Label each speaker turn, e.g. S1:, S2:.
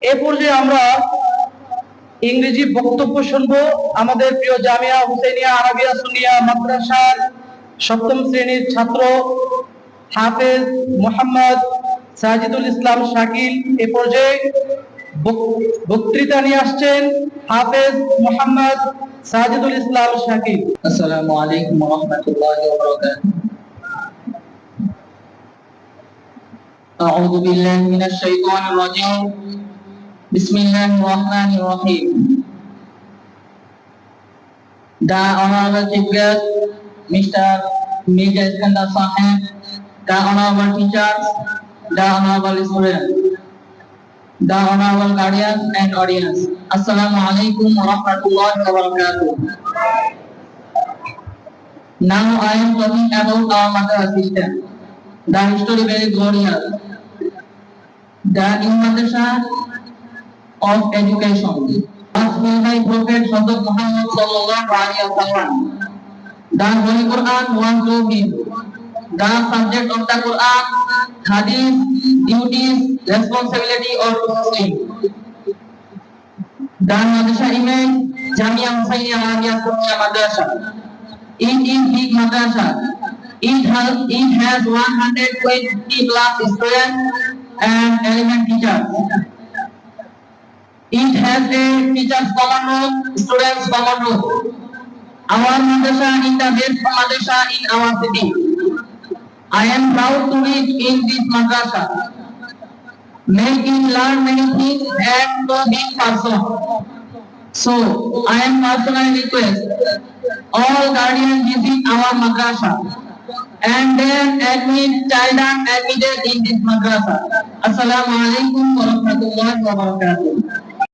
S1: এ পর্যায়ে আমরা ইংরেজি বক্তব্য শুনবো আমাদের প্রিয় জামিয়া হুসেইনিয়া আরাবিয়া সুন্নিয়া মাদ্রাসার সপ্তম শ্রেণীর ছাত্র হাফেজ মোহাম্মদ সাজিদুল ইসলাম শাকিল। এ পর্যায়ে বক্তৃতা নিয়ে আসছেন হাফেজ মোহাম্মদ সাজিদুল ইসলাম শাকিল।
S2: আসসালামু আলাইকুম ওয়া রাহমাতুল্লাহি ওয়া বারাকাতুহু। আউযু বিল্লাহি মিনাশ শাইতানির রাজীম। বিসমিল্লাহির রহমানির রহিম। The Honorable Chief Guest, Mr. Mirza Iskandar Saheb, the Honorable Teachers, the Honorable Students, the Honorable Guardians and Audience. Assalamu alaikum wa rahmatullahi wa barakatuh. Now I am talking about our mother system. The history very glorious. The new madrasa of education. As will by Prophet Hazrat Muhammad sallallahu alaihi wasallam. The Holy Quran was to him. The subject of the Quran, hadith, duties, responsibility of Muslim. The madrasa image Jamia Husainiya Arabia Sunnah Madrasa. It is big madrasa. It has 120 plus students and 11 teachers. It has a teachers common room, students common room. Our madrasa is the best madrasa in our city. I am proud to be in this madrasa. Make him learn many things and to be person. So I am personally request all guardians visit our madrasa and then admit child admitted in this madrasa. Assalamu alaikum wa rahmatullahi wa barakatuh.